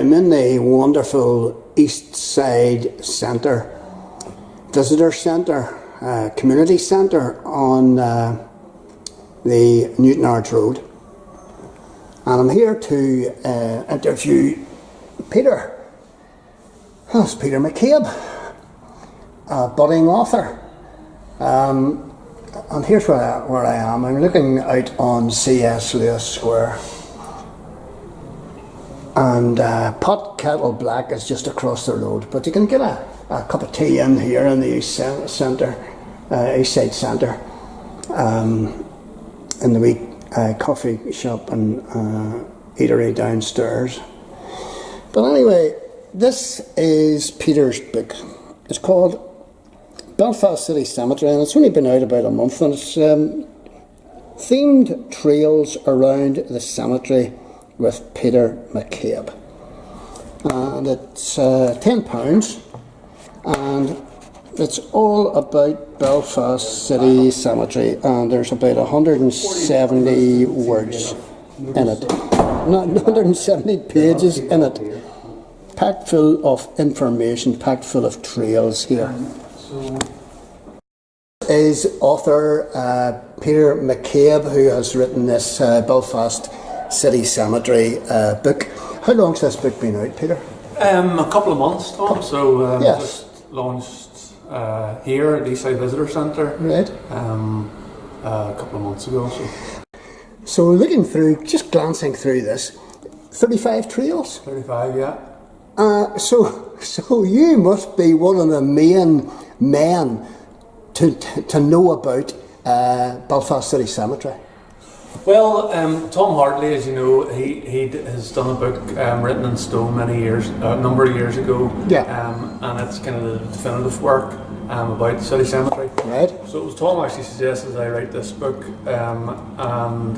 I'm in the wonderful Eastside Visitor Centre, community centre on the Newtownards Road. And I'm here to interview Peter. That's Peter McCabe, a budding author. And here's where I am. I'm looking out on CS Lewis Square. And Pot Kettle Black is just across the road. But you can get a cup of tea in here in the Eastside Centre. In the wee coffee shop and eatery downstairs. But anyway, this is Peter's book. It's called Belfast City Cemetery, and it's only been out about a month, and it's themed trails around the cemetery with Peter McCabe. And it's £10, and it's all about Belfast City Cemetery, and there's about 170 words in it. Not 170 pages in it. Packed full of information, packed full of trails here. Is author Peter McCabe, who has written this Belfast City Cemetery book. How long's this book been out, Peter? A couple of months, Tom. So yes. Just launched here at Eastside Visitor Centre. Right. A couple of months ago. So looking through, just glancing through this, 35 trails. 35, yeah. So you must be one of the main men to know about Belfast City Cemetery. Well, Tom Hartley, as you know, he has done a book written in stone a number of years ago. Yeah. And it's kind of the definitive work about the city cemetery. Right. So it was Tom actually suggested I write this book, and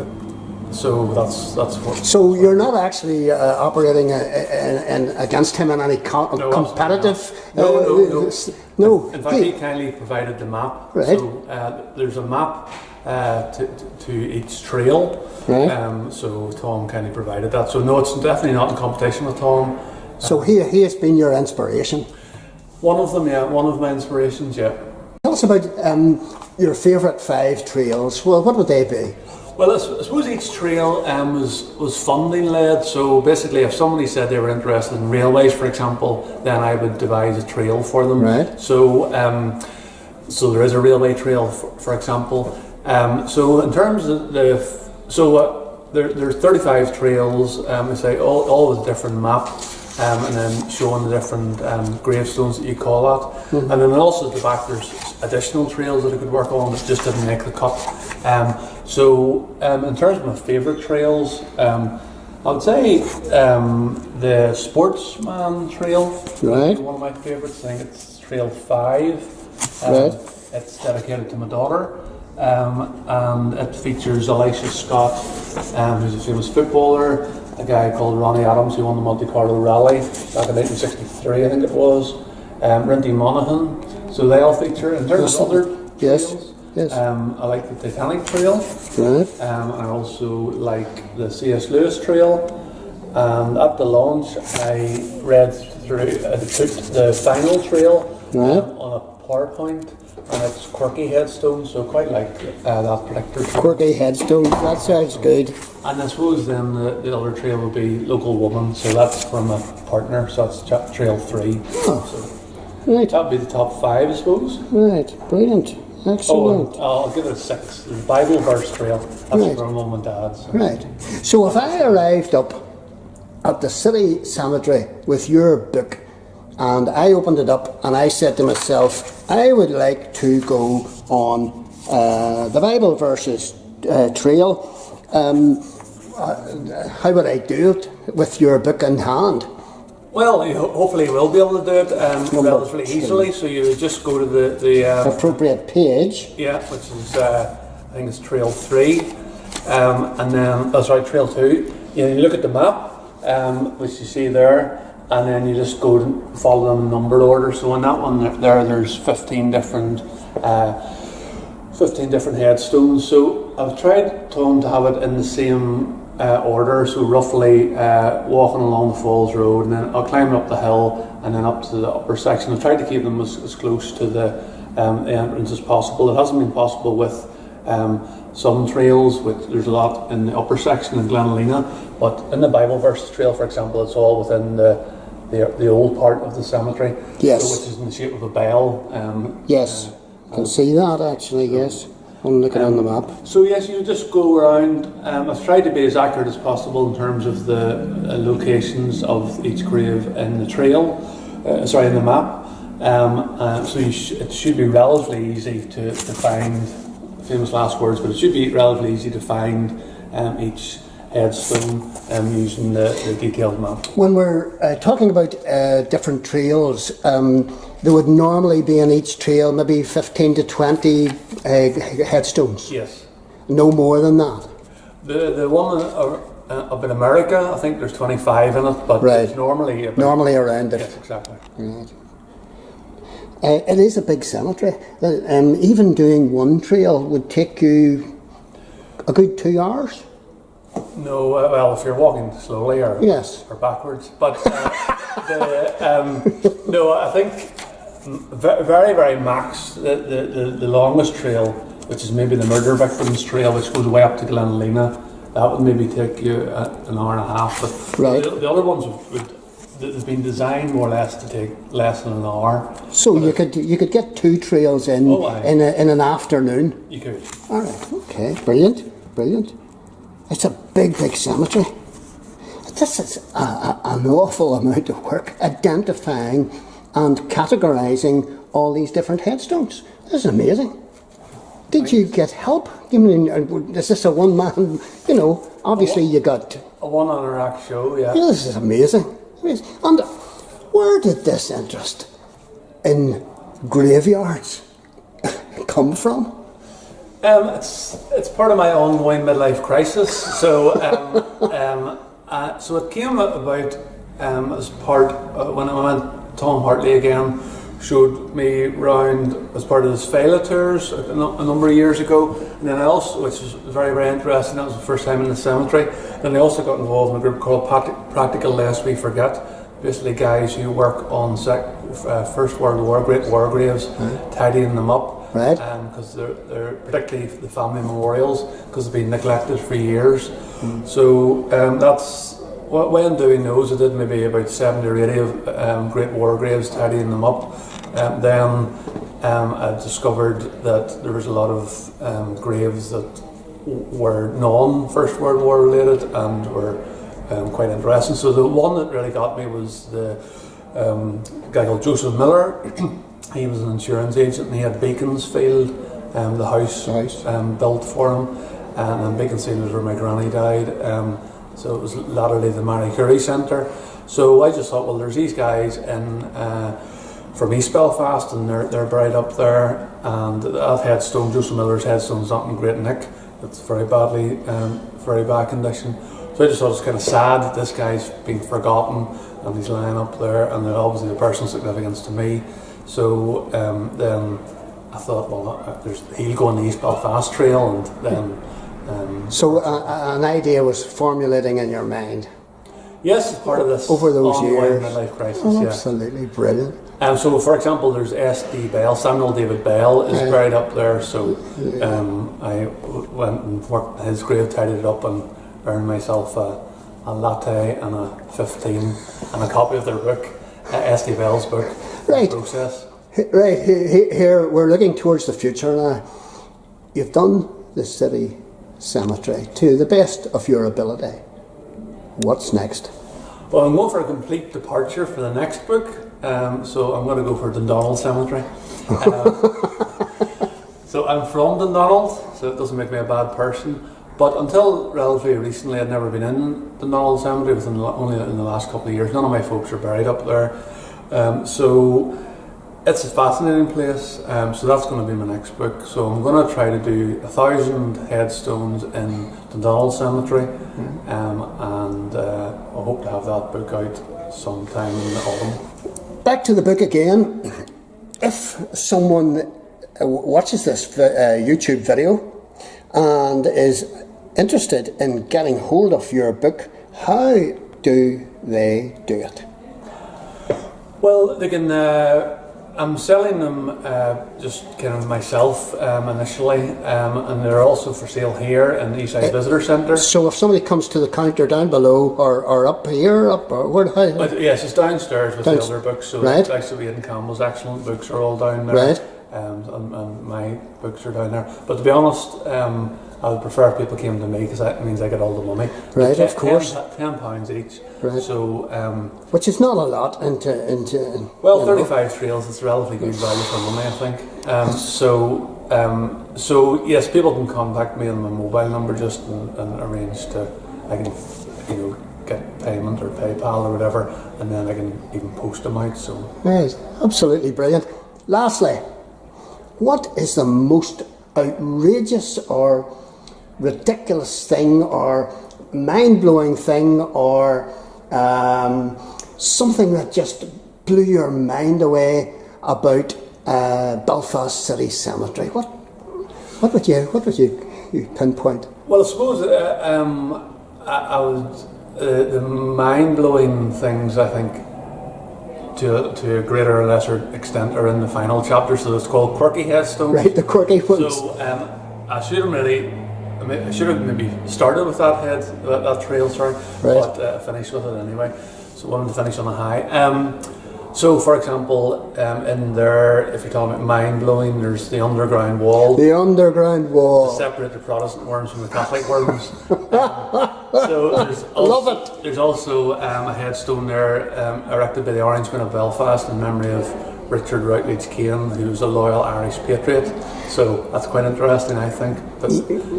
so that's what. So you're not actually operating against him in any competitive. No. No. In fact, he kindly provided the map. Right. So there's a map to each trail. Right. So Tom kindly provided that. So no, it's definitely not in competition with Tom. So he has been your inspiration. One of them, yeah. One of my inspirations, yeah. Tell us about your favourite 5 trails. Well, what would they be? Well, I suppose each trail was funding led. So basically, if somebody said they were interested in railways, for example, then I would devise a trail for them. Right. So there is a railway trail, for example. So in terms of there's 35 trails. We say all with different maps. And then showing the different gravestones that you call that. Mm-hmm. And then also at the back there's additional trails that I could work on that just didn't make the cut. So in terms of my favourite trails, I would say the Sportsman Trail. Right. One of my favourites. I think it's Trail 5. Right. It's dedicated to my daughter. And it features Elisha Scott, who's a famous footballer, a guy called Ronnie Adams who won the Monte Carlo Rally back in 1963, I think it was, Rinty Monaghan. So they all feature. In terms of other trails, yes. I like the Titanic Trail. Right. I also like the CS Lewis Trail. And at the launch, I read through, I took the final trail on a PowerPoint. And it's quirky headstones, so quite like that particular trail. Quirky headstones, that sounds good. And I suppose then the other trail would be Local Woman, so that's from a partner, so that's Trail 3. Oh, so right. That would be the top 5, I suppose. Right, brilliant, excellent. I'll give it a 6. The Bible Verse Trail, that's right. for Mum and Dad. So. Right, so if I arrived up at the City Cemetery with your book, and I opened it up and I said to myself, I would like to go on the Bible Verses trail. How would I do it with your book in hand? Well, you hopefully will be able to do it relatively easily. So you just go to the appropriate page. Yeah, which is I think it's Trail 3, and then Trail 2. You look at the map, which you see there. And then you just go and follow them in numbered order. So in that one there's 15 different headstones. So I've tried, Tom, to have it in the same order, so roughly walking along the Falls Road, and then I'll climb up the hill and then up to the upper section. I've tried to keep them as close to the entrance as possible. It hasn't been possible with some trails, which there's a lot in the upper section in Glenalina, but in the Bible Verses Trail, for example, it's all within the old part of the cemetery, yes, which is in the shape of a bell. Yes, I can see that actually, yes. I'm looking on the map. So yes, you just go around. I've tried to be as accurate as possible in terms of the locations of each grave in the trail, in the map. So it should be relatively easy to find, famous last words, but it should be relatively easy to find each headstone using the detailed map. When we're talking about different trails, there would normally be in each trail maybe 15 to 20 headstones. Yes. No more than that. The one up in America, I think there's 25 in it, but right. It's normally around it. Yes, exactly. Right. It is a big cemetery. Even doing one trail would take you a good 2 hours. No, well, if you're walking slowly or backwards, but no, I think very, very max the longest trail, which is maybe the Murder Victims Trail, which goes way up to Glenalina. That would maybe take you an hour and a half. But right. The other ones they've been designed more or less to take less than an hour. So you could get 2 trails in an afternoon. You could. All right. Okay. Brilliant. It's a big cemetery. This is an awful amount of work identifying and categorising all these different headstones. This is amazing. Did you get help? I mean, is this a one-man, obviously you got... A one-on-a-rack show, yeah. This is amazing. And where did this interest in graveyards come from? It's part of my ongoing midlife crisis. So so it came about as part when I went. Tom Hartley again showed me round as part of his Phyla tours a number of years ago, and then I also, which was very, very interesting. That was the first time in the cemetery. Then I also got involved in a group called Practical Lest We Forget. Basically, guys who work on First World War, Great War graves, tidying them up. Right. Because they're particularly the family memorials, because they've been neglected for years. So that's when doing those, I did maybe about 70 or 80 of Great War graves, tidying them up. Then I discovered that there was a lot of graves that were non-First World War related and were quite interesting. So the one that really got me was the guy called Joseph Miller. He was an insurance agent and he had Beaconsfield, the house built for him, and Beaconsfield was where my granny died, so it was latterly the Marie Curie Centre. So I just thought, well, there's these guys from East Belfast and they're buried up there, and that headstone, Joseph Miller's headstone, is not in great nick. It's very bad condition. So I just thought it's kind of sad that this guy's been forgotten and he's lying up there, and they're obviously the personal significance to me. So then I thought, well, he'll go on the East Belfast Trail, and then... So an idea was formulating in your mind? Yes, as part of this over those years. Midlife crisis. Absolutely brilliant. So, for example, there's S.D. Bell, Samuel David Bell is buried up there, so I went and worked his grave, tidied it up, and earned myself a latte and a 15 and a copy of their book, S.D. Bell's book. Right. Process. Right. Here we're looking towards the future now. You've done the city cemetery to the best of your ability. What's next? Well, I'm going for a complete departure for the next book. So I'm going to go for Dundonald Cemetery. So I'm from Dundonald, so it doesn't make me a bad person. But until relatively recently, I'd never been in Dundonald Cemetery. Only in the last couple of years. None of my folks are buried up there. So it's a fascinating place. So that's going to be my next book. So I'm going to try to do 1,000 headstones in Dundonald Cemetery, and I hope to have that book out sometime in the autumn. Back to the book again. If someone watches this YouTube video and is interested in getting hold of your book, how do they do it? Well, they can. I'm selling them just kind of myself initially, and they're also for sale here in the Eastside Visitor Centre. So if somebody comes to the counter down below, or up here, or where? Yes, it's downstairs with the other books. So right. like Ian Campbell's excellent books are all down there. Right. And my books are down there. But to be honest, I would prefer if people came to me, because that means I get all the money. Right, of course. £10 each. Right. So, which is not a lot into well, 35 trails is relatively good value for money, I think. So yes, people can contact me on my mobile number just and arrange to, I can, get payment or PayPal or whatever, and then I can even post them out. So right, absolutely brilliant. Lastly, what is the most outrageous or ridiculous thing or mind-blowing thing or something that just blew your mind away about Belfast City Cemetery? What would you pinpoint? Well, I suppose I would the mind-blowing things, I think, to a greater or lesser extent, are in the final chapter. So it's called Quirky Headstones. Right, the quirky ones. So I should have maybe started with that trail, sorry, right. But finished with it anyway. So I wanted to finish on a high. So, for example, in there, if you're talking about mind-blowing, there's the underground wall. The underground wall. To separate the Protestant worms from the Catholic worms. So there's also a headstone there erected by the Orangemen of Belfast in memory of Richard Routledge Kane, who was a loyal Irish patriot. So that's quite interesting, I think, but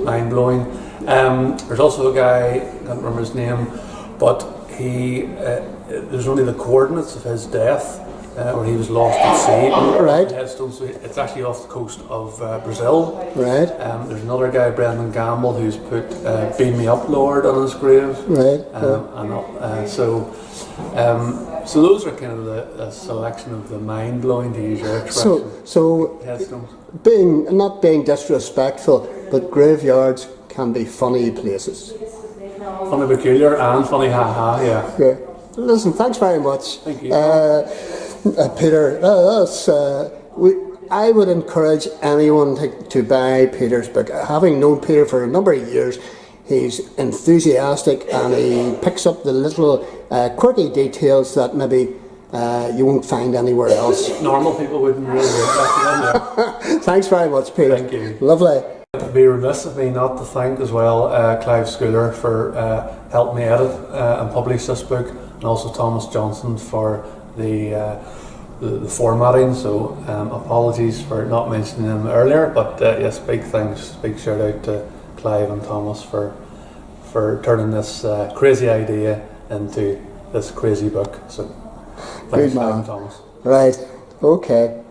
mind-blowing. There's also a guy, I can't remember his name, but there's only the coordinates of his death, where he was lost at sea. Right. Headstone, so it's actually off the coast of Brazil. Right. There's another guy, Brendan Gamble, who's put "Beam Me Up, Lord" on his grave. Right. So those are kind of a selection of the mind-blowing, to use your expression. So headstones. Not being disrespectful, but graveyards can be funny places. Funny peculiar and funny ha-ha, yeah. Yeah. Listen, thanks very much. Thank you. Peter, I would encourage anyone to buy Peter's book. Having known Peter for a number of years, he's enthusiastic and he picks up the little quirky details that maybe you won't find anywhere else. Normal people wouldn't really yeah. Thanks very much, Peter. Thank you. Lovely. It'd be remiss of me not to thank as well Clive Schooler for helping me edit and publish this book, and also Thomas Johnson for the formatting. So apologies for not mentioning them earlier, but yes, big thanks, big shout out to Clive and Thomas for turning this crazy idea into this crazy book. So thanks, Clive and Thomas. Right. Okay.